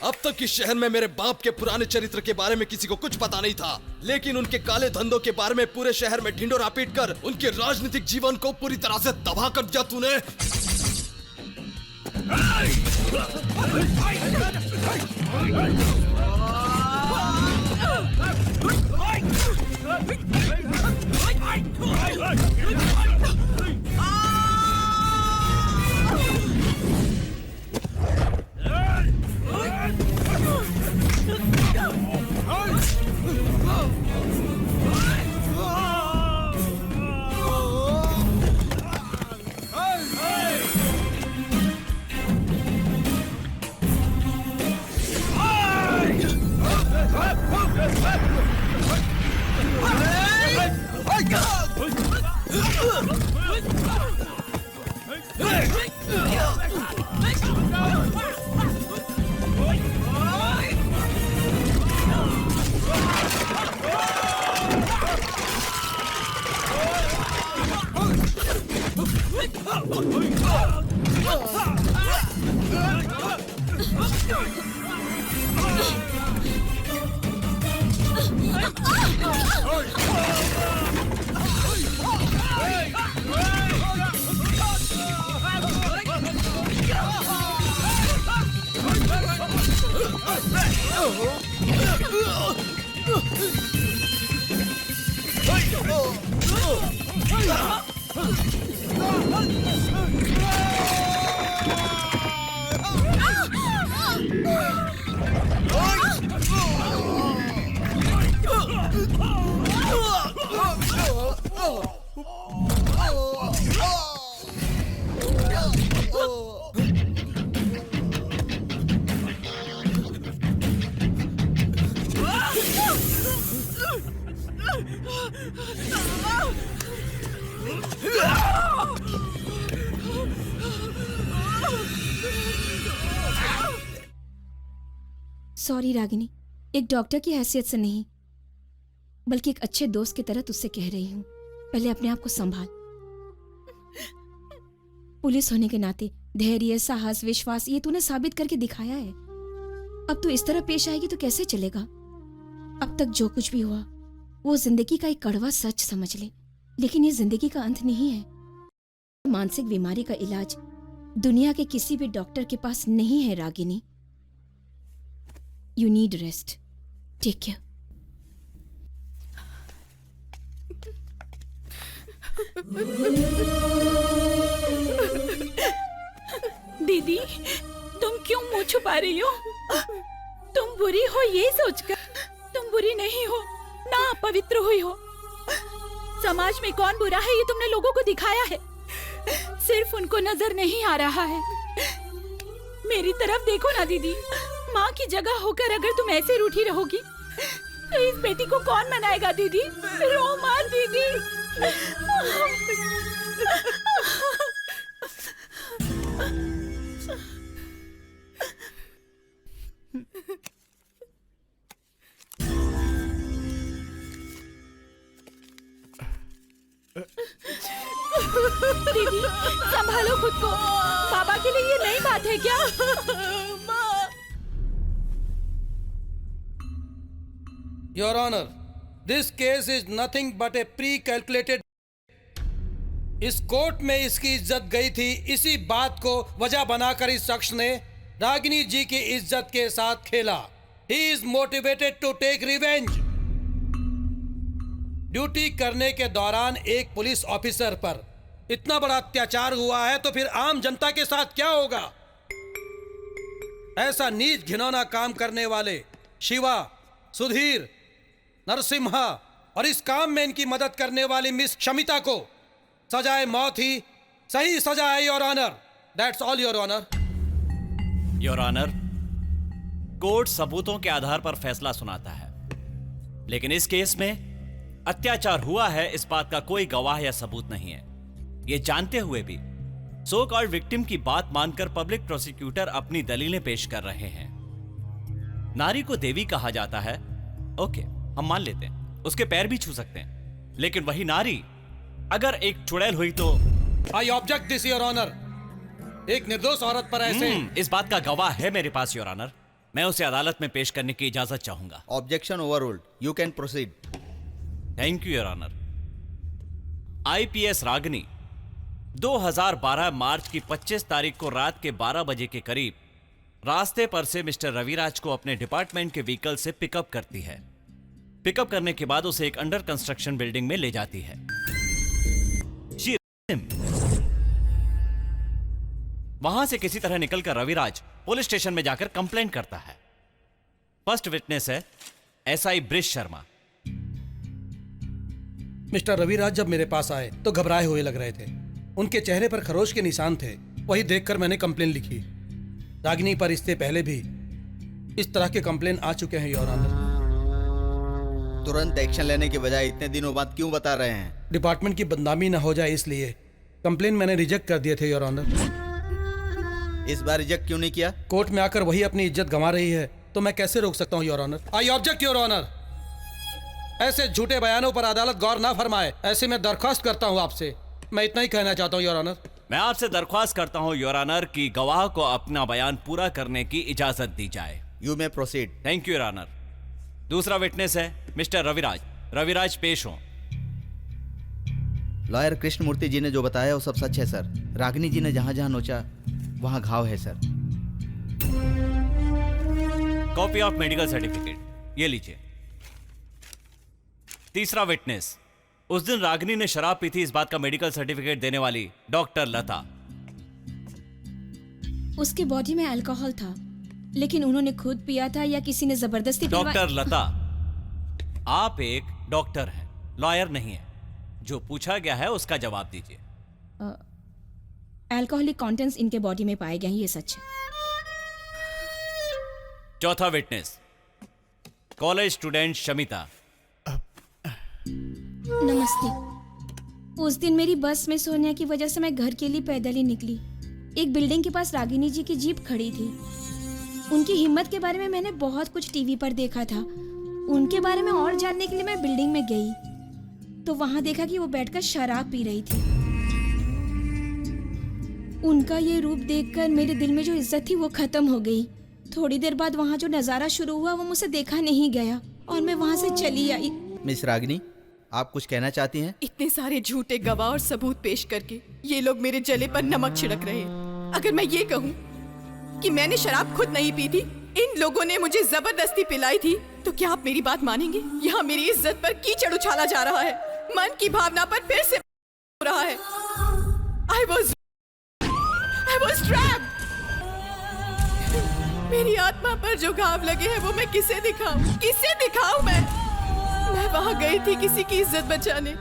अब तक इस शहर में मेरे बाप के पुराने चरित्र के बारे में किसी को कुछ पता नहीं था, लेकिन उनके काले धंधों के बारे में पूरे शहर में ढिंडोरा पीट कर उनके राजनीतिक जीवन को पूरी तरह से तबाह कर दिया तूने। सॉरी रागिनी, एक डॉक्टर की हैसियत से नहीं बल्कि एक अच्छे दोस्त की तरह तुझसे कह रही हूँ, पहले अपने आप को संभाल। पुलिस होने के नाते धैर्य, साहस, विश्वास ये तूने साबित करके दिखाया है। अब तू इस तरह पेश आएगी तो कैसे चलेगा? अब तक जो कुछ भी हुआ वो जिंदगी का एक कड़वा सच समझ ले, लेकिन ये जिंदगी का अंत नहीं है। मानसिक बीमारी का इलाज दुनिया के किसी भी डॉक्टर के पास नहीं है Ragini. You need rest. Take care. दीदी, तुम क्यों मुंह छुपा रही हो? तुम बुरी हो ये सोचकर। तुम बुरी नहीं हो, ना अपवित्र हुई हो। समाज में कौन बुरा है ये तुमने लोगों को दिखाया है, सिर्फ उनको नजर नहीं आ रहा है। मेरी तरफ देखो ना दीदी, माँ की जगह होकर अगर तुम ऐसे रूठी रहोगी तो इस बेटी को कौन मनाएगा? दीदी रो मत दीदी। दीदी संभालो खुद को, बाबा के लिए ये नई बात है क्या? Your Honor, this case is nothing but a pre-calculated. इस कोर्ट में इसकी इज्जत गई थी, इसी बात को वजह बनाकर इस शख्स ने रागिनी जी की इज्जत के साथ खेला। He is motivated to take revenge. Duty करने के दौरान एक पुलिस ऑफिसर पर इतना बड़ा अत्याचार हुआ है तो फिर आम जनता के साथ क्या होगा? ऐसा नीच घिनौना काम करने वाले शिवा, सुधीर, नरसिम्हा और इस काम में इनकी मदद करने वाली मिस शमिता को सजाए मौत ही सही सजा है, your honour. That's all your honour. Your honour, court सबूतों के आधार पर फैसला सुनाता है, लेकिन इस केस में अत्याचार हुआ है इस बात का कोई गवाह या सबूत नहीं है। ये जानते हुए भी सो कॉल्ड विक्टिम की बात मानकर पब्लिक प्रोसिक्यूटर अपनी दलीलें पेश कर रहे हैं। नारी को देवी कहा जाता है, ओके हम मान लेते हैं, उसके पैर भी छू सकते हैं, लेकिन वही नारी अगर एक चुड़ैल हुई तो I object this your honour. एक निर्दोष औरत पर ऐसे। इस बात का गवाह है मेरे पास योर ऑनर। मैं उसे अदालत में पेश करने की इजाजत चाहूंगा। Objection overruled, you can proceed. Thank you your honour. IPS Ragini 2012 मार्च की 25 तारीख को रात के 12 बजे के करीब रास्ते पर से मिस्टर रविराज को अपने डिपार्टमेंट के व्हीकल से पिकअप करती है। पिकअप करने के बाद उसे एक अंडर कंस्ट्रक्शन बिल्डिंग में ले जाती है। वहां से किसी तरह निकलकर रविराज पुलिस स्टेशन में जाकर कंप्लेंट करता है। फर्स्ट विटनेस है SI bridge Sharma. Mister Raviraj जब मेरे पास आए तो घबराए हुए लग रहे थे। उनके चेहरे पर खरोच के निशान थे। वही देखकर मैंने कंप्लेन लिखी। रागिनी पर इससे पहले भी इस तरह के कंप्लेन आ चुके हैं योर ऑनर। तुरंत एक्शन लेने के बजाय इतने दिनों बाद क्यों बता रहे हैं? डिपार्टमेंट की बदनामी न हो जाए इसलिए कंप्लेन मैंने रिजेक्ट कर दिए थे योर ऑनर। इस बार रिजेक्ट क्यों नहीं किया? कोर्ट में आकर वही अपनी इज्जत गंवा रही है तो मैं कैसे रोक सकता हूं your honour. I object your honour. ऐसे झूठे बयानों पर अदालत गौर ना फरमाए, ऐसे मैं दरख्वास्त करता हूं आपसे। मैं इतना ही कहना चाहता हूं योर ऑनर। मैं आपसे दरख्वास्त करता हूं योर ऑनर कि गवाह को अपना बयान पूरा करने की इजाजत दी जाए। You may proceed. Thank you your honour. दूसरा विटनेस है मिस्टर रविराज। रविराज पेश हो। लॉयर कृष्णमूर्ति जी ने जो बताया वो सब सच है सर। रागिनी जी ने जहां जहां नोचा वहां घाव है sir. Copy of medical certificate ये लीजिए। तीसरा विटनेस, उस दिन रागिनी ने शराब पी थी, इस बात का मेडिकल सर्टिफिकेट देने वाली डॉक्टर लता। उसके बॉडी में अल्कोहल था, लेकिन उन्होंने खुद पिया था या किसी ने जबरदस्ती डॉक्टर लता, आप एक डॉक्टर हैं, लॉयर नहीं है। जो पूछा गया है उसका जवाब दीजिए। अल्कोहलिक कंटेंट्स इनके बॉडी में पाए गए हैं, ये सच है। चौथा विटनेस, कॉलेज स्टूडेंट शमिता। नमस्ते। उस दिन मेरी बस में सोने की वजह से मैं घर के लिए पैदल ही निकली। एक बिल्डिंग के पास रागिनी जी की जीप खड़ी थी। उनकी हिम्मत के बारे में मैंने बहुत कुछ टीवी पर देखा था। उनके बारे में और जानने के लिए मैं बिल्डिंग में गई तो वहां देखा कि वो बैठकर शराब पी रही थी। उनका ये रूप देखकर मेरे दिल में जो इज्जत थी वो खत्म हो गई। थोड़ी देर बाद वहाँ जो नजारा शुरू हुआ वो मुझसे देखा नहीं गया और मैं वहाँ से चली आई। मिस रागिनी, आप कुछ कहना चाहती हैं? इतने सारे झूठे गवाह और सबूत पेश करके ये लोग मेरे जले पर नमक छिड़क रहे हैं। अगर मैं ये कहूँ कि मैंने शराब खुद नहीं पी थी, इन लोगों ने मुझे जबरदस्ती पिलाई थी, तो क्या आप मेरी बात मानेंगे? यहाँ मेरी इज्जत पर कीचड़ उछाला जा रहा है। मन की भावना पर फिर से हो रहा है। I was trapped। मेरी आत्मा पर जो घाव लगे हैं वो मैं किसे दिखाऊं? किसे दिखाऊं मैं वहां गई थी किसी की इज्जत बचाने,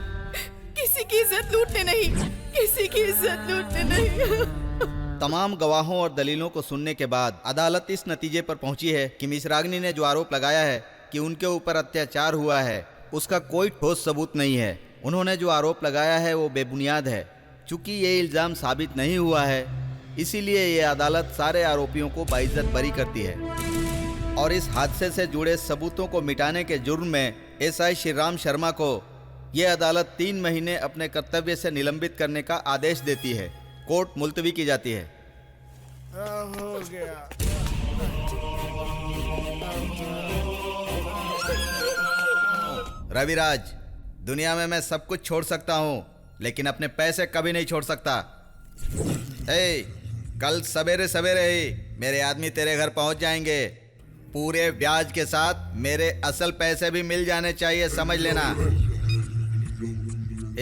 किसी की इज्जत लूटने नहीं, किसी की इज्जत लूटने नहीं। तमाम गवाहों और दलीलों को सुनने के बाद अदालत इस नतीजे पर पहुंची है कि मिस रागिनी ने जो आरोप लगाया है कि उनके ऊपर अत्याचार हुआ है, उसका कोई ठोस सबूत नहीं है। उन्होंने जो आरोप लगाया है वो बेबुनियाद है। चूंकि ये इल्ज़ाम साबित नहीं हुआ है, इसीलिए ये अदालत सारे आरोपियों को बाइज्जत बरी करती है और इस हादसे से जुड़े सबूतों को मिटाने के जुर्म में एसआई श्रीराम शर्मा को ये अदालत 3 महीने अपने कर्तव्य से निलंबित करने का आदेश देती है। कोर्ट मुलतवी की जाती है। हो गया। रविराज, दुनिया में मैं सब कुछ छोड़ सकता हूँ लेकिन अपने पैसे कभी नहीं छोड़ सकता। कल सवेरे सवेरे ही मेरे आदमी तेरे घर पहुंच जाएंगे। पूरे ब्याज के साथ मेरे असल पैसे भी मिल जाने चाहिए, समझ लेना।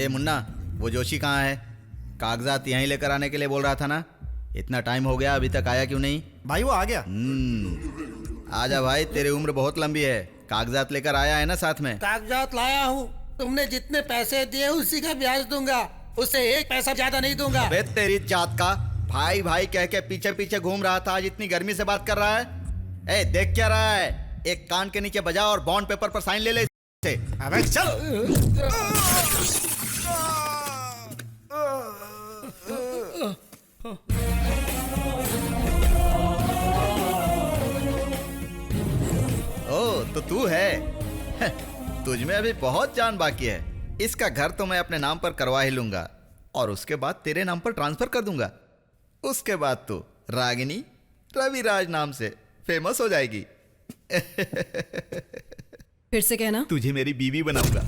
मुन्ना, वो जोशी कहाँ है? कागजात यहीं लेकर आने के लिए बोल रहा था ना। इतना टाइम हो गया, अभी तक आया क्यों नहीं? भाई वो आ गया। आजा भाई, तेरी उम्र बहुत लंबी है। कागजात लेकर आया है ना साथ में? कागजात लाया हूँ। तुमने जितने पैसे दिए उसी का ब्याज दूंगा, उससे 1 पैसा ज्यादा नहीं दूंगा। अबे तेरी जात का, भाई भाई कह के पीछे पीछे घूम रहा था, आज इतनी गर्मी से बात कर रहा है। देख क्या रहा है? एक कान के नीचे बजा और बॉन्ड पेपर पर साइन ले ले। अबे चल। ओ तो तू है। तुझ में अभी बहुत जान बाकी है। इसका घर तो मैं अपने नाम पर करवा ही लूंगा और उसके बाद तेरे नाम पर ट्रांसफर कर दूंगा। उसके बाद तो रागिनी रविराज नाम से फेमस हो जाएगी। फिर से कहना। तुझे मेरी बीवी बनाऊंगा।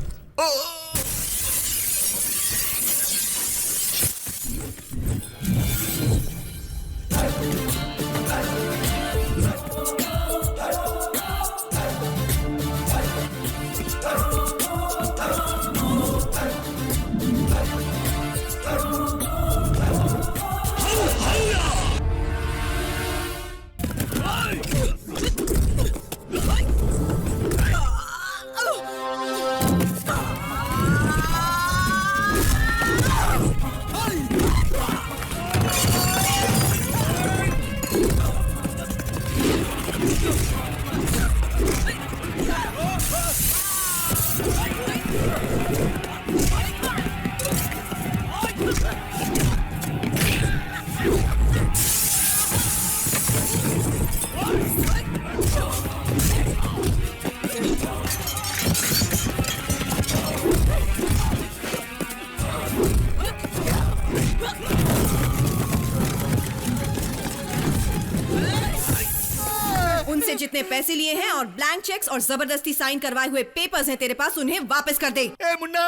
उनसे जितने पैसे लिए हैं और ब्लैंक चेक्स और जबरदस्ती साइन करवाए हुए पेपर्स हैं तेरे पास, उन्हें वापस कर दे। ए मुन्ना,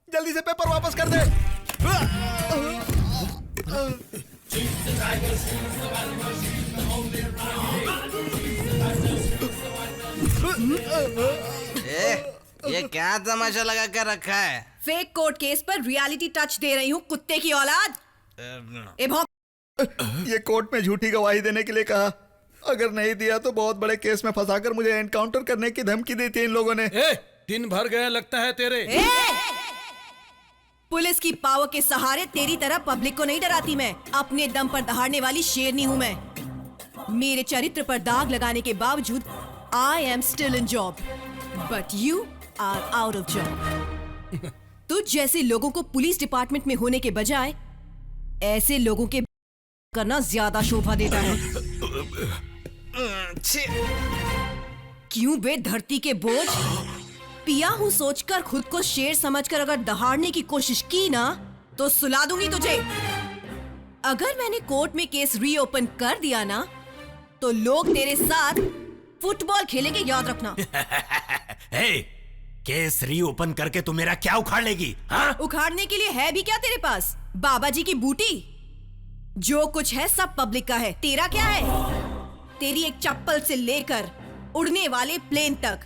जल्दी से पेपर वापस कर दे। ये क्या तमाशा लगा कर रखा है? फेक कोर्ट केस पर रियलिटी टच दे रही हूँ, कुत्ते की औलाद। ये कोर्ट में झूठी गवाही देने के लिए कहा, अगर नहीं दिया तो बहुत बड़े केस में फंसाकर मुझे एनकाउंटर करने की धमकी दी थी इन लोगों ने। दिन भर गए लगता है तेरे। पुलिस की पावर के सहारे तेरी तरह पब्लिक को नहीं डराती मैं। अपने दम पर दहाड़ने वाली शेरनी हूँ मैं। मेरे चरित्र पर दाग लगाने के बावजूद I am still in job, but you are out of job. तुझ जैसे लोगों को पुलिस डिपार्टमेंट में होने के बजाय ऐसे लोगों के करना ज्यादा शोभा देता है। क्यों बे धरती के बोझ? पिया हूं सोचकर खुद को शेर समझकर अगर दहाड़ने की कोशिश की ना तो सुला दूंगी तुझे। अगर मैंने कोर्ट में केस रीओपन कर दिया ना तो लोग तेरे साथ फुटबॉल खेलेंगे, याद रखना। हे, केस रीओपन करके तू मेरा क्या उखाड़ लेगी? हाँ? उखाड़ने के लिए है भी क्या तेरे पास? बाबा जी की बूटी। जो कुछ है सब पब्लिक का है, तेरा क्या है? तेरी एक चप्पल से लेकर उड़ने वाले प्लेन तक,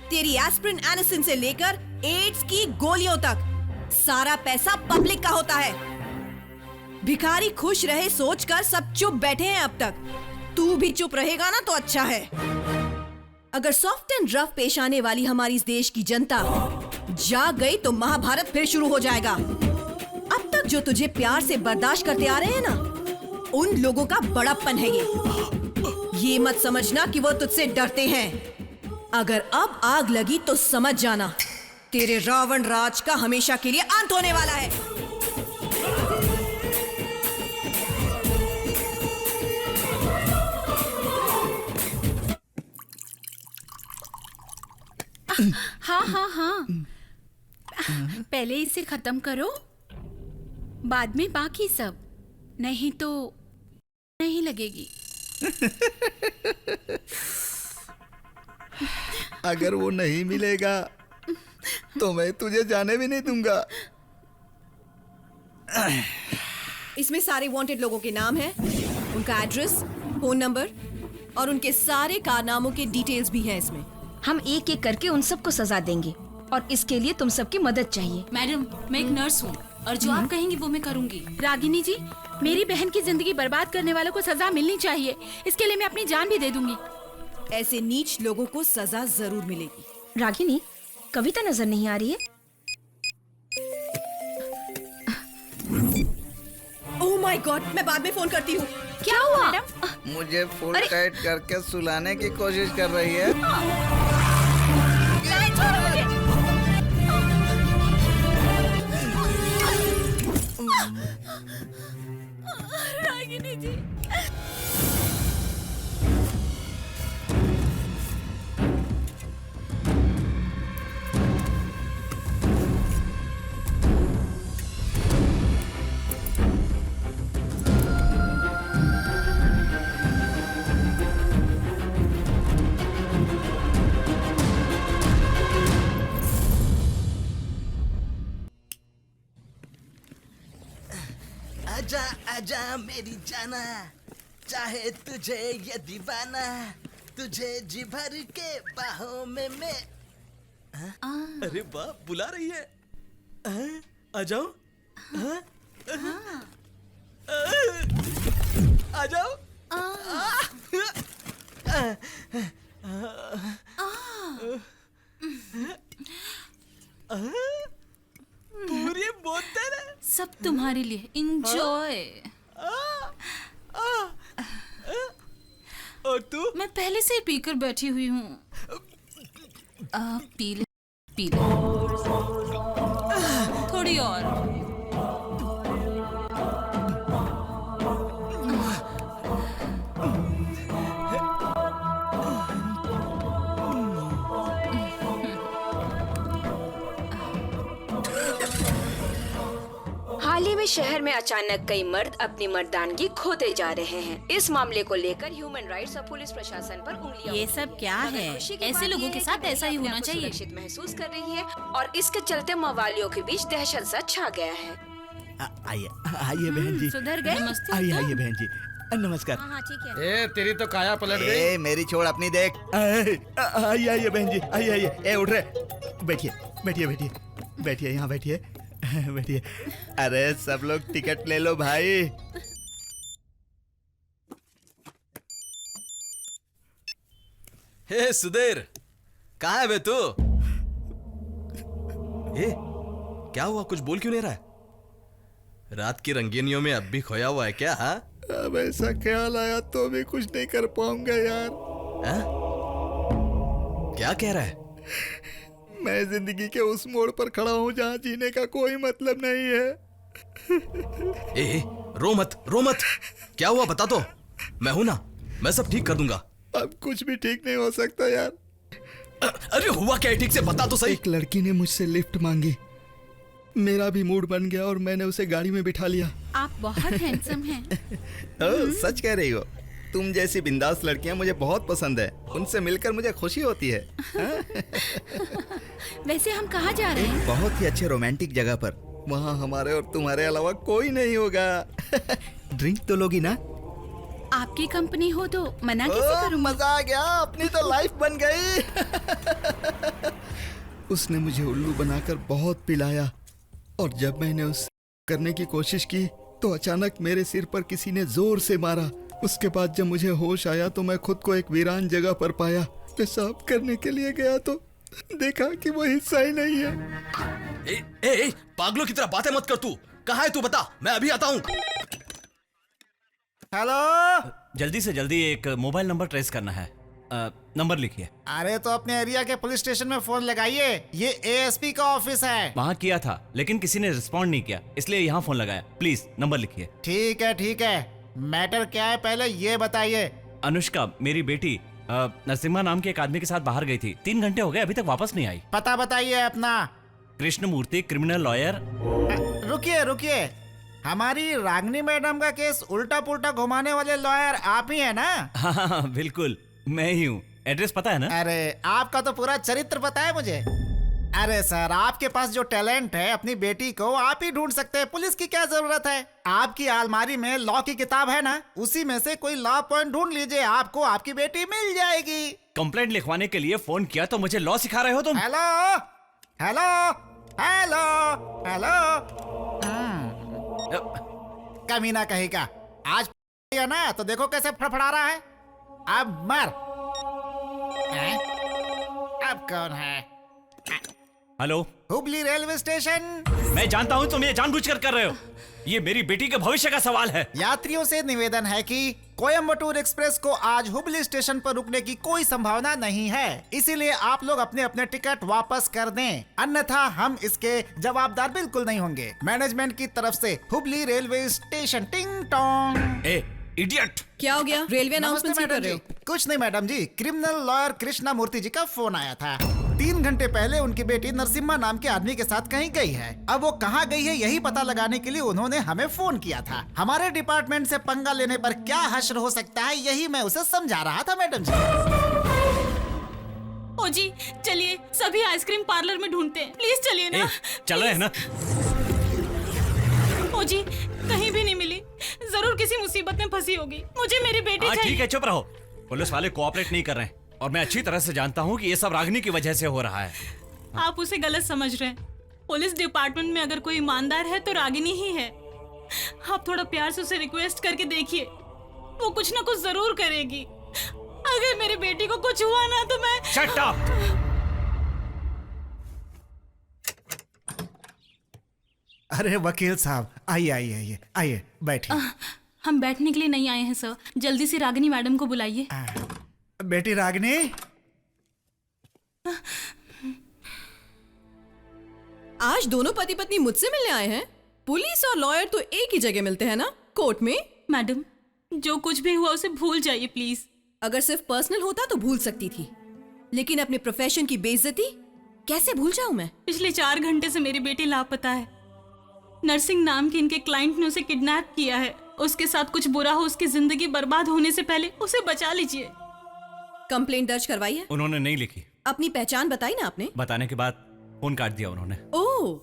तेरी एस्प्रिन एनिसिन से लेकर एड्स की गोलियों तक, सारा पैसा पब्लिक का होता है। भिखारी खुश रहे सोचकर सब चुप बैठे हैं अब तक। तू भी चुप रहेगा ना तो अच्छा है। अगर सॉफ्ट एंड रफ पेश आने वाली हमारी इस देश की जनता जाग गई तो महाभारत फिर शुरू हो जाएगा। अब तक जो तुझे प्यार से बर्दाश्त करते आ रहे हैं ना, उन लोगों का बड़प्पन है ये मत समझना कि वो तुझसे डरते हैं। अगर अब आग लगी तो समझ जाना तेरे रावण राज का हमेशा के लिए अंत होने वाला है। हाँ हाँ हाँ, पहले इसे खत्म करो, बाद में बाकी सब, नहीं तो नहीं लगेगी। अगर वो नहीं मिलेगा तो मैं तुझे जाने भी नहीं दूंगा। इसमें सारे वांटेड लोगों के नाम हैं, उनका एड्रेस, फोन नंबर और उनके सारे कारनामों के डिटेल्स भी हैं इसमें। हम एक एक करके उन सबको सजा देंगे और इसके लिए तुम सबकी मदद चाहिए। मैडम, मैं एक नर्स हूँ और जो आप कहेंगी वो मैं करूँगी। रागिनी जी, मेरी बहन की जिंदगी बर्बाद करने वालों को सजा मिलनी चाहिए, इसके लिए मैं अपनी जान भी दे दूंगी। ऐसे नीच लोगों को सजा जरूर मिलेगी। रागिनी, कविता नजर नहीं आ रही है? ओह माय गॉड, मैं बाद में फोन करती हूँ। क्या हुआ मैडम? मुझे फुल टाइट करके सुलाने की कोशिश कर रही है। नहीं, छोड़ो मुझे। रागिनी जी, आजा आजा मेरी जाना, चाहे तुझे ये दीवाना, तुझे जी भर के बाहों में मैं। अरे वाह, बुला रही है। आ जाओ। आ जाओ। पूरी बोतल सब तुम्हारे लिए, इंजॉय। और तू? मैं पहले से ही पीकर बैठी हुई हूँ। पी ले, पी ले। थोड़ी और। हाल ही में शहर में अचानक कई मर्द अपनी मर्दानगी खोते जा रहे हैं। इस मामले को लेकर ह्यूमन राइट्स और पुलिस प्रशासन पर उंगलियां ये सब क्या है? ऐसे लोगों के साथ ऐसा ही होना चाहिए। सुरक्षित महसूस कर रही है और इसके चलते मवालियों के बीच दहशत सा छा गया है। आइए आइए बहन जी, सुधर गए? नमस्ते आइए अंकल। आइए बहन जी, नमस्कार। हाँ ठीक है। ए तेरी तो काया पलट गई। ए मेरी छोड़ अपनी देख। आइए आइए बहन जी, आइए आइए। ए उठ रहे, बैठिए बैठिए बैठिए बैठिए, यहाँ बैठिए बैठिए। अरे सब लोग टिकट ले लो भाई। हे सुधीर, कहाँ है बे तू? ए, क्या हुआ? कुछ बोल क्यों नहीं रहा है? रात की रंगीनियों में अब भी खोया हुआ है क्या? हाँ? अब ऐसा ख्याल आया तो भी कुछ नहीं कर पाऊंगा यार। हाँ? क्या कह रहा है? मैं जिंदगी के उस मोड़ पर खड़ा हूँ जहाँ जीने का कोई मतलब नहीं है। ए, रो मत, रो मत। क्या हुआ बता तो, मैं हूं ना, मैं सब ठीक कर दूंगा। अब कुछ भी ठीक नहीं हो सकता यार। अरे हुआ क्या है, ठीक से बता तो सही। एक लड़की ने मुझसे लिफ्ट मांगी, मेरा भी मूड बन गया और मैंने उसे गाड़ी में बिठा लिया। आप बहुत हैंडसम हैं। सच कह रही हो? तुम जैसी बिंदास लड़कियां मुझे बहुत पसंद है, उनसे मिलकर मुझे खुशी होती है। वैसे हम कहाँ जा रहे हैं? बहुत ही अच्छे रोमांटिक जगह पर, वहाँ हमारे और तुम्हारे अलावा कोई नहीं होगा। ड्रिंक तो लोगी ना? आपकी कंपनी हो तो मना कैसे करूँ? मजा आ गया, अपनी तो लाइफ बन गई। उसने मुझे उल्लू बनाकर बहुत पिलाया और जब मैंने उस करने की कोशिश की तो अचानक मेरे सिर पर किसी ने जोर से मारा। उसके बाद जब मुझे होश आया तो मैं खुद को एक वीरान जगह पर पाया। पेशाब करने के लिए गया तो देखा कि वो हिस्सा ही नहीं है। ए, पागलों की तरह बातें मत कर तू। कहाँ है तू, बता, मैं अभी आता हूँ। हेलो, जल्दी से जल्दी एक मोबाइल नंबर ट्रेस करना है। नंबर लिखिए। अरे तो अपने एरिया के पुलिस स्टेशन में फोन लगाइए, ये एएसपी का ऑफिस है। वहाँ किया था लेकिन किसी ने रिस्पॉन्ड नहीं किया, इसलिए यहाँ फोन लगाया। प्लीज नंबर लिखिए। ठीक है, मैटर क्या है पहले ये बताइए। अनुष्का, मेरी बेटी नरसिम्हा नाम के एक आदमी के साथ बाहर गई थी। 3 घंटे हो गए, अभी तक वापस नहीं आई। पता बताइए अपना। Krishnamurthy, criminal lawyer. रुकिए, हमारी रागनी मैडम का केस उल्टा पुल्टा घुमाने वाले लॉयर आप ही है ना? हाँ, बिल्कुल मैं ही हूँ। एड्रेस पता है ना? अरे आपका तो पूरा चरित्र पता है मुझे। अरे सर, आपके पास जो टैलेंट है अपनी बेटी को आप ही ढूंढ सकते हैं, पुलिस की क्या जरूरत है? आपकी अलमारी में लॉ की किताब है ना, उसी में से कोई लॉ पॉइंट ढूंढ लीजिए, आपको आपकी बेटी मिल जाएगी। कंप्लेंट लिखवाने के लिए फोन किया तो मुझे लॉ सिखा रहे हो तुम? Hello hello hello hello. कमीना कहेगा, आज ना तो देखो कैसे फड़फड़ा रहा है। अब मर। अब कौन है? Hello, Hubli railway station. मैं जानता हूँ तुम ये जानबूझकर कर रहे हो। ये मेरी बेटी के भविष्य का सवाल है। यात्रियों से निवेदन है कि कोयम्बटूर एक्सप्रेस को आज हुबली स्टेशन पर रुकने की कोई संभावना नहीं है, इसीलिए आप लोग अपने अपने टिकट वापस कर दें, अन्यथा हम इसके जवाबदार बिल्कुल नहीं होंगे। मैनेजमेंट की तरफ से हुबली रेलवे स्टेशन। टिंग टोंग। ए, इडियट! क्या हो गया? रेलवे अनाउंसमेंट कर रहे हो? कुछ नहीं मैडम जी, क्रिमिनल लॉयर कृष्णमूर्ति जी का फोन आया था। 3 घंटे पहले उनकी बेटी नरसिम्हा नाम के आदमी के साथ कहीं गई है। अब वो कहाँ गई है यही पता लगाने के लिए उन्होंने हमें फोन किया था। हमारे डिपार्टमेंट से पंगा लेने पर क्या हश्र हो सकता है यही मैं उसे समझा रहा था मैडम जी। ओ जी, चलिए सभी आइसक्रीम पार्लर में ढूंढते हैं। प्लीज चलिए ना। चल रहे हैं ना? ओ जी, कहीं भी नहीं मिली। किसी मुसीबत में फंसी होगी। मुझे मेरी बेटी हाँ चाहिए। ठीक है, चुप रहो। पुलिस वाले कोऑपरेट नहीं कर रहे हैं और मैं अच्छी तरह से जानता हूँ कि ये सब रागिनी की वजह से हो रहा है। आप उसे गलत समझ रहे हैं। पुलिस डिपार्टमेंट में अगर कोई ईमानदार है तो रागिनी ही है। आप थोड़ा प्यार से उसे रिक्वेस्ट करके देखिए, वो कुछ ना कुछ जरूर करेगी। अगर मेरी बेटी को कुछ हुआ ना तो मैं शट अप! अरे वकील साहब, आइए आइए आइए आइए, बैठिए। हम बैठने के लिए नहीं आए हैं सर, जल्दी से रागिनी मैडम को बुलाइए। बेटी रागिनी, आज दोनों पति पत्नी मुझसे मिलने आए हैं। पुलिस और लॉयर तो एक ही जगह मिलते हैं ना, कोर्ट में। मैडम, जो कुछ भी हुआ उसे भूल जाइए प्लीज। अगर सिर्फ पर्सनल होता तो भूल सकती थी, लेकिन अपने प्रोफेशन की बेइज्जती कैसे भूल जाऊं मैं? पिछले 4 घंटे से मेरी बेटी लापता है। नर्सिंग नाम के इनके क्लाइंट ने उसे किडनैप किया है। उसके साथ कुछ बुरा हो, उसकी जिंदगी बर्बाद होने से पहले उसे बचा लीजिए। कंप्लेंट दर्ज करवाई है? उन्होंने नहीं लिखी। अपनी पहचान बताई ना आपने? बताने के बाद फोन काट दिया उन्होंने। ओह,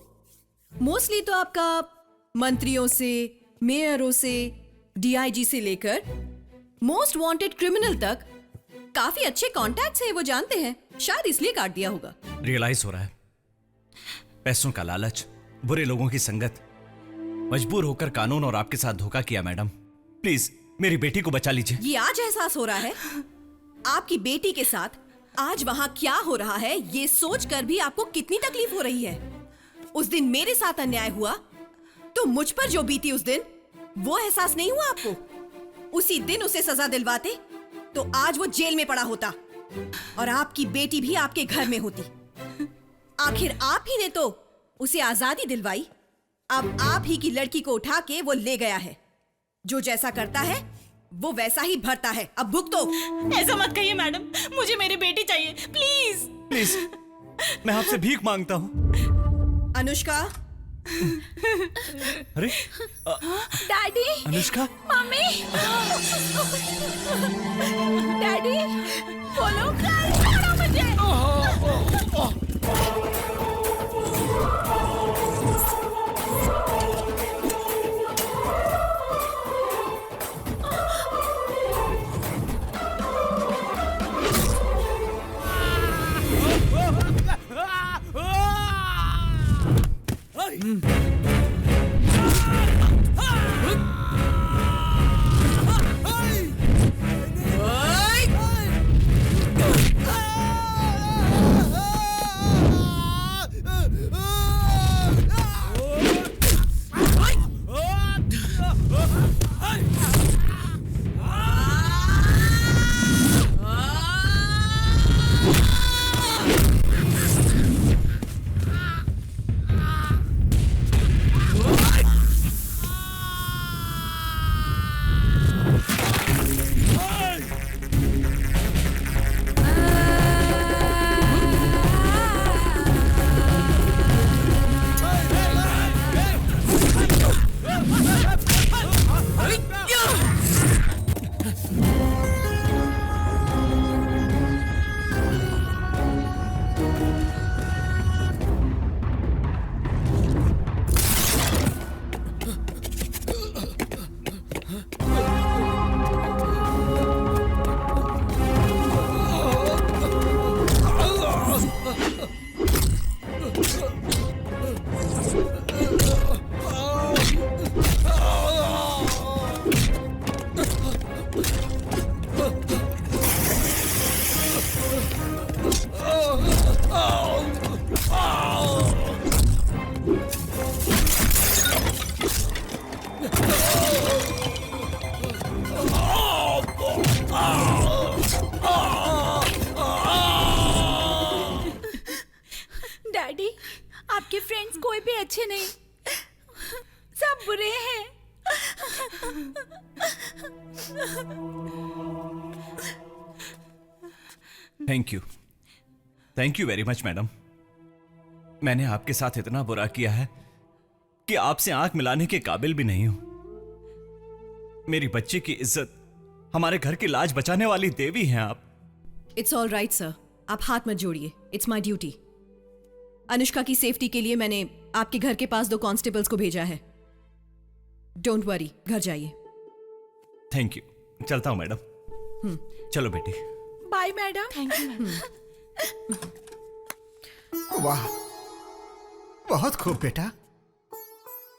मोस्टली तो आपका मंत्रियों से, मेयरों से, डीआईजी से लेकर मोस्ट वांटेड क्रिमिनल तक काफी अच्छे कॉन्टैक्ट्स हैं, वो जानते हैं। शायद इसलिए काट दिया होगा। रियलाइज हो रहा है, पैसों का लालच, बुरे लोगों की संगत, मजबूर होकर कानून और आपके साथ धोखा किया। मैडम प्लीज मेरी बेटी को बचा लीजिए। ये आज एहसास हो रहा है आपकी बेटी के साथ आज वहां क्या हो रहा है, ये सोचकर भी आपको कितनी तकलीफ हो रही है। उस दिन मेरे साथ अन्याय हुआ तो मुझ पर जो बीती उस दिन, वो एहसास नहीं हुआ आपको? उसी दिन उसे सजा दिलवाते तो आज वो जेल में पड़ा होता और आपकी बेटी भी आपके घर में होती। आखिर आप ही ने तो उसे आजादी दिलवाई। अब आप ही की लड़की को उठा के वो ले गया है। जो जैसा करता है वो वैसा ही भरता है। अब भुगतो। ऐसा मत कहिए मैडम, मुझे मेरी बेटी चाहिए प्लीज। प्लीज मैं आपसे भीख मांगता हूँ। अनुष्का। अरे डैडी, अनुष्का, मम्मी, डैडी, बोलो छोड़ो मुझे। डैडी, आपके फ्रेंड्स कोई भी अच्छे नहीं, सब बुरे हैं। Thank you very much madam. मैंने आपके साथ इतना बुरा किया है कि आपसे आंख मिलाने के काबिल भी नहीं हूं। मेरी बच्ची की इज्जत, हमारे घर की लाज बचाने वाली देवी हैं आप। इट्स ऑल राइट सर, आप हाथ मत जोड़िए, इट्स माई ड्यूटी। अनुष्का की सेफ्टी के लिए मैंने आपके घर के पास 2 कांस्टेबल्स को भेजा है। डोंट वरी, घर जाइए। Thank you. चलता हूँ मैडम। चलो बेटी। Bye madam. Thank you ma'am. वाह, बहुत खूब बेटा।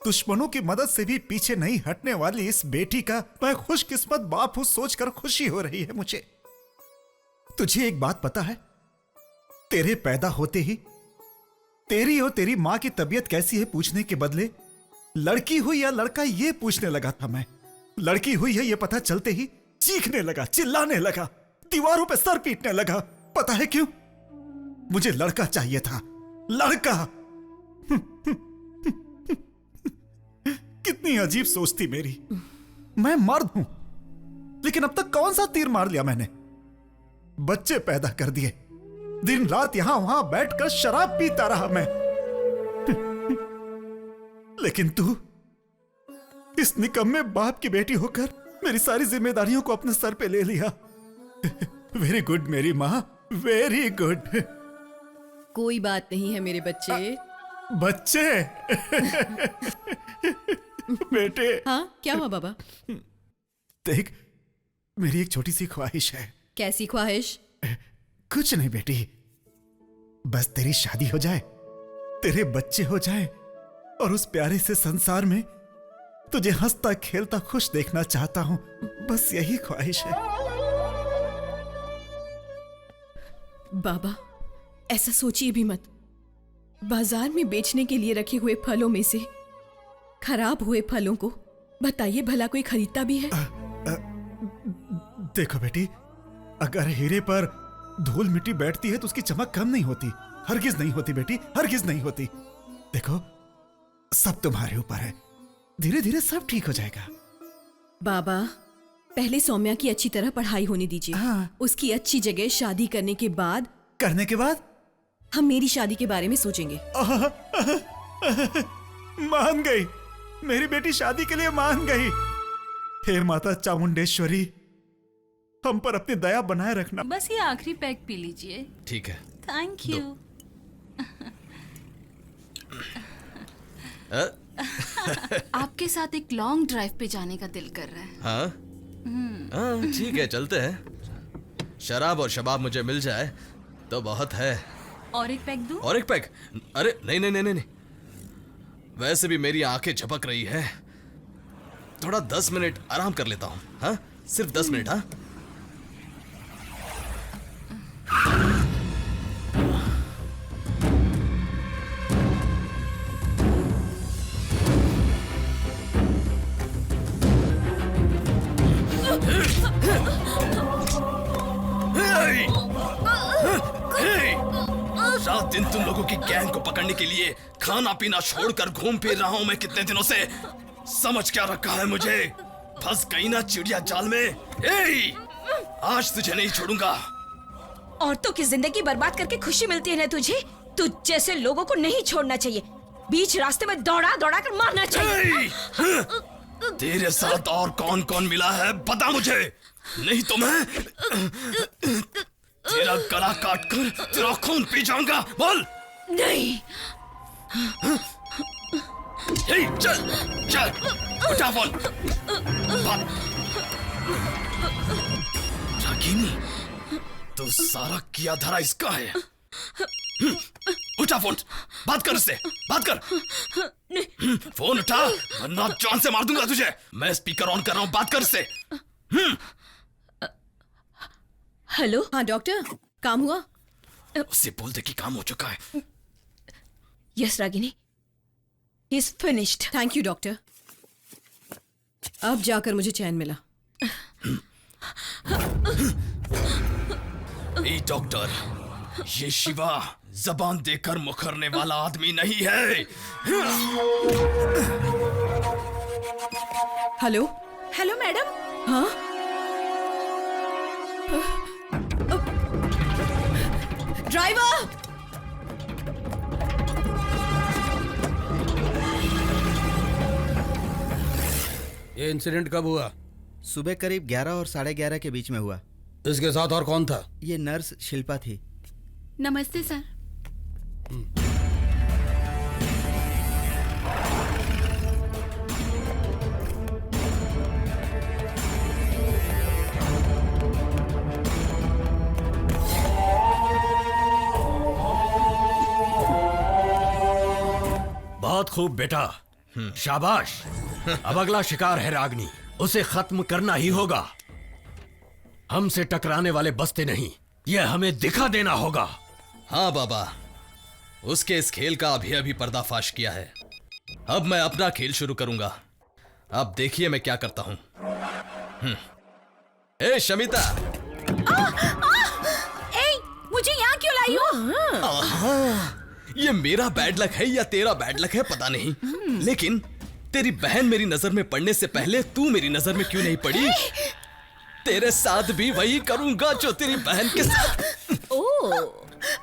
दुश्मनों की मदद से भी पीछे नहीं हटने वाली इस बेटी का मैं खुशकिस्मत बाप हूं सोचकर खुशी हो रही है मुझे। तुझे एक बात पता है, तेरे पैदा होते ही तेरी और तेरी मां की तबीयत कैसी है पूछने के बदले लड़की हुई या लड़का ये पूछने लगा था मैं। लड़की हुई है ये पता चलते ही चीखने लगा, चिल्लाने लगा, दीवारों पे सर पीटने लगा। पता है क्यों? मुझे लड़का चाहिए था, लड़का। कितनी अजीब सोच थी मेरी। मैं मर्द हूं, लेकिन अब तक कौन सा तीर मार लिया मैंने? बच्चे पैदा कर दिए, दिन रात यहां वहां बैठकर शराब पीता रहा मैं। लेकिन तू इस निकम्मे बाप की बेटी होकर मेरी सारी जिम्मेदारियों को अपने सर पे ले लिया। वेरी गुड मेरी माँ, वेरी गुड। कोई बात नहीं है मेरे बच्चे। बच्चे बेटे। हाँ, क्या हुआ बाबा? देख, मेरी एक छोटी सी ख्वाहिश है। कैसी ख्वाहिश? कुछ नहीं बेटी, बस तेरी शादी हो जाए, तेरे बच्चे हो जाए और उस प्यारे से संसार में तुझे हंसता खेलता खुश देखना चाहता हूं। बस यही ख्वाहिश है। बाबा, ऐसा सोचिए भी मत। बाजार में बेचने के लिए रखे हुए फलों में से खराब हुए फलों को बताइए भला कोई खरीदता भी है? देखो बेटी, अगर हीरे पर धूल मिट्टी बैठती है तो उसकी चमक कम नहीं होती। हरगिज नहीं होती बेटी, हरगिज नहीं होती। देखो, सब तुम्हारे ऊपर है, धीरे धीरे सब ठीक हो जाएगा। बाबा, पहले सौम्या की अच्छी तरह पढ़ाई होने दीजिए। हाँ। उसकी अच्छी जगह शादी करने के बाद हम मेरी शादी के बारे में सोचेंगे। मान गई, मेरी बेटी शादी के लिए मान गई। हे माता चामुंडेश्वरी, हम पर अपनी दया बनाए रखना। बस ये आखिरी पैक पी लीजिए। ठीक है। Thank you. आपके साथ एक लॉन्ग ड्राइव पे जाने का दिल कर रहा है। हाँ हाँ, ठीक है, चलते हैं। शराब और शबाब मुझे मिल जाए तो बहुत है। और एक पैक दूं? और एक पैक? अरे नहीं नहीं नहीं नहीं, वैसे भी मेरी आंखें झपक रही है, थोड़ा 10 मिनट आराम कर लेता हूँ। हाँ, सिर्फ 10 मिनट। हाँ, रात दिन तुम लोगों की गैंग को पकड़ने के लिए खाना पीना छोड़कर घूम फिर रहा हूं मैं कितने दिनों से। समझ क्या रखा है मुझे? फंस गई ना चिड़िया जाल में। आज तुझे नहीं छोड़ूंगा। औरतों की जिंदगी बर्बाद करके खुशी मिलती है ना तुझे? तुझ जैसे लोगों को नहीं छोड़ना चाहिए, बीच रास्ते में दौड़ा दौड़ा कर मारना चाहिए। तेरे साथ और कौन कौन मिला है बता मुझे, नहीं तो मैं तेरा गला काट कर तेरा खून पी जाऊंगा। बोल। नहीं। चल चल, उठा फोन। रागिनी, तो सारा किया धरा इसका है। उठा फोन, बात कर उससे, बात कर। फोन उठा वरना जान से मार दूंगा तुझे। मैं स्पीकर ऑन कर रहा हूं, बात कर उससे। हेलो। हाँ डॉक्टर, काम हुआ? उससे बोल दे कि काम हो चुका है। Yes Ragini, he is finished. Thank you doctor, अब जाकर मुझे चैन मिला। ए डॉक्टर, ये शिवा जबान देकर मुखरने वाला आदमी नहीं है। हेलो। Hello madam. हाँ, ड्राइवर। ये इंसिडेंट कब हुआ? सुबह करीब 11 और 11:30 के बीच में हुआ। इसके साथ और कौन था? ये नर्स शिल्पा थी। नमस्ते सर। खूब बेटा, शाबाश। अब अगला शिकार है रागनी, उसे खत्म करना ही होगा। हमसे टकराने वाले बसते नहीं, यह हमें दिखा देना होगा। हाँ बाबा, उसके इस खेल का अभी अभी पर्दाफाश किया है। अब मैं अपना खेल शुरू करूंगा। अब देखिए मैं क्या करता हूं। ए शमिता, मुझे यहाँ क्यों लाई हो? ये मेरा बैड लक है या तेरा बैड लक है पता नहीं, लेकिन तेरी बहन मेरी नजर में पड़ने से पहले तू मेरी नजर में क्यों नहीं पड़ी? तेरे साथ भी वही करूंगा जो तेरी बहन के साथ।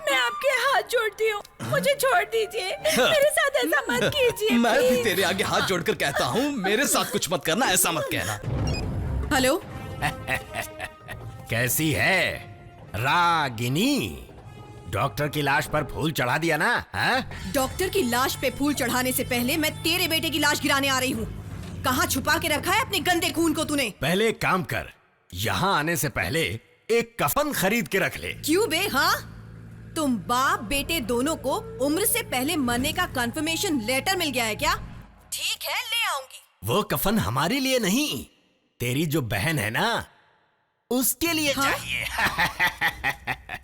मैं आपके हाथ जोड़ती हूँ, मुझे छोड़ दीजिए। मेरे साथ ऐसा मत कीजिए। मैं भी please। तेरे आगे हाथ जोड़कर कहता हूँ, मेरे साथ कुछ मत करना, ऐसा मत कहना। हेलो। कैसी है रागिनी? डॉक्टर की लाश पर फूल चढ़ा दिया ना? डॉक्टर की लाश पे फूल चढ़ाने से पहले मैं तेरे बेटे की लाश गिराने आ रही हूँ। कहाँ छुपा के रखा है अपने गंदे खून को तूने? पहले एक काम कर, यहाँ आने से पहले एक कफन खरीद के रख ले। क्यों बे? हाँ, तुम बाप बेटे दोनों को उम्र से पहले मरने का कंफर्मेशन लेटर मिल गया है क्या? ठीक है, ले आऊंगी। वो कफन हमारे लिए नहीं, तेरी जो बहन है ना उसके लिए चाहिए।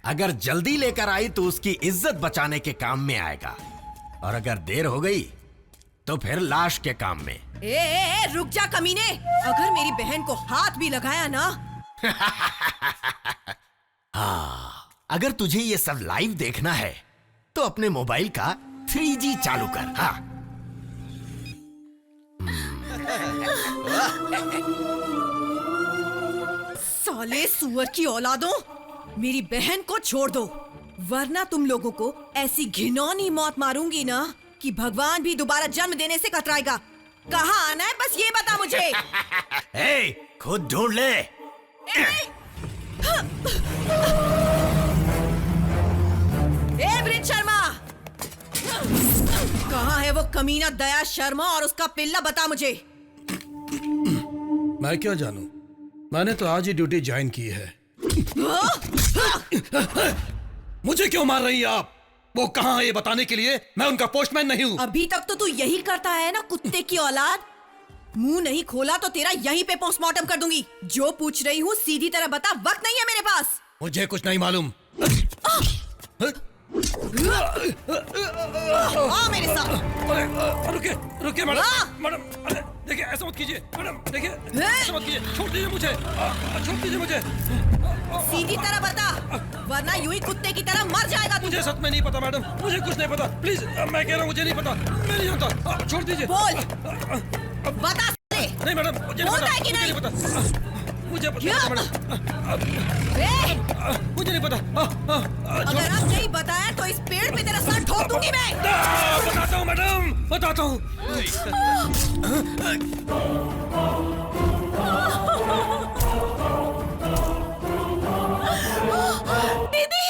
अगर जल्दी लेकर आई तो उसकी इज्जत बचाने के काम में आएगा, और अगर देर हो गई तो फिर लाश के काम में। ए, रुक जा कमीने, अगर मेरी बहन को हाथ भी लगाया ना। हाँ, अगर तुझे ये सब लाइव देखना है तो अपने मोबाइल का 3G चालू कर। हाँ। साले सुअर की औलादों, मेरी बहन को छोड़ दो, वरना तुम लोगों को ऐसी घिनौनी मौत मारूंगी ना कि भगवान भी दोबारा जन्म देने से कतराएगा। कहाँ आना है बस ये बता मुझे। ए, खुद ढूंढ ले। ब्रिज शर्मा, कहाँ है वो कमीना दया शर्मा और उसका पिल्ला? बता मुझे। मैं क्या जानूं, मैंने तो आज ही ड्यूटी ज्वाइन की है। मुझे क्यों मार रही हैं आप? वो कहाँ है ये बताने के लिए मैं उनका पोस्टमैन नहीं हूँ। अभी तक तो तू यही करता है ना, कुत्ते की औलाद। मुंह नहीं खोला तो तेरा यहीं पे पोस्टमार्टम कर दूंगी। जो पूछ रही हूँ सीधी तरह बता, वक्त नहीं है मेरे पास। मुझे कुछ नहीं मालूम। आ मेरे साथ। रुकिए रुकिए मैडम, मैडम अरे देखिए ऐसा मत कीजिए मैडम, देखिए ऐसा मत कीजिए, छोड़ दीजिए मुझे, छोड़ दीजिए मुझे। सीधी तरह बता, वरना यूं ही कुत्ते की तरह मर जाएगा तू। मुझे सच में नहीं पता मैडम, मुझे कुछ नहीं पता, प्लीज मैं कह रहा हूँ मुझे नहीं पता, मैं नहीं जानता, छोड़ दीजिए। बोल, बता। नहीं मैडम, मुझे नहीं पता, मुझे पता मैडम, मुझे नहीं पता। अगर अब नहीं बताया तो इस पेड़ पे तेरा सर ठोक दूंगी मैं। बताता हूँ मैडम, बताता हूँ। दीदी,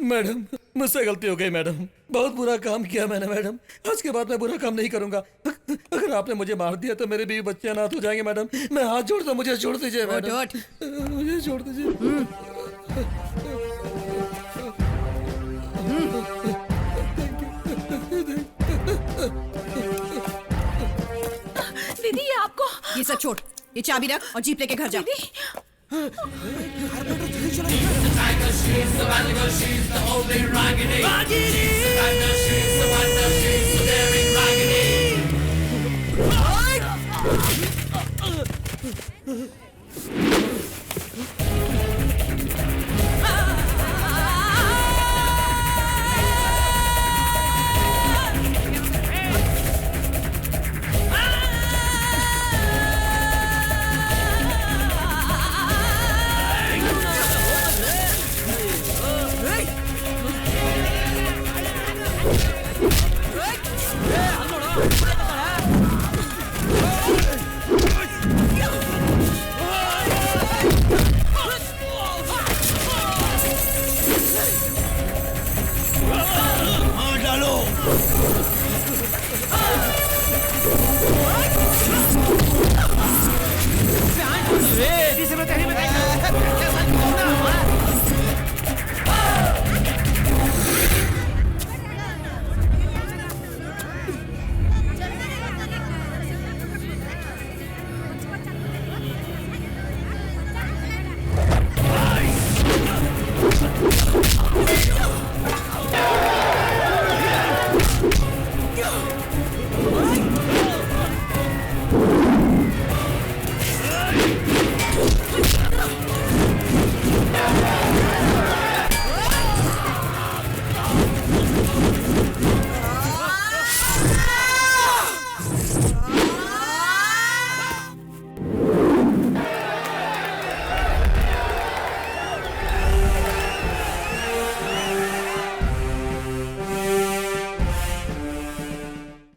मैडम, मुझसे गलती हो गई मैडम। बहुत बुरा काम किया मैंने मैडम। आज के बाद मैं बुरा काम नहीं करूंगा। अगर आपने मुझे मार दिया तो मेरे बीवी बच्चे अनाथ हो जाएंगे मैडम। मैं हाथ जोड़ता हूं, मुझे छोड़ दीजिए मैडम। मुझे छोड़ दीजिए। दीदी ये आपको। ये सब छोड़, ये चाबी रख और जीप लेके घर जा। दीदी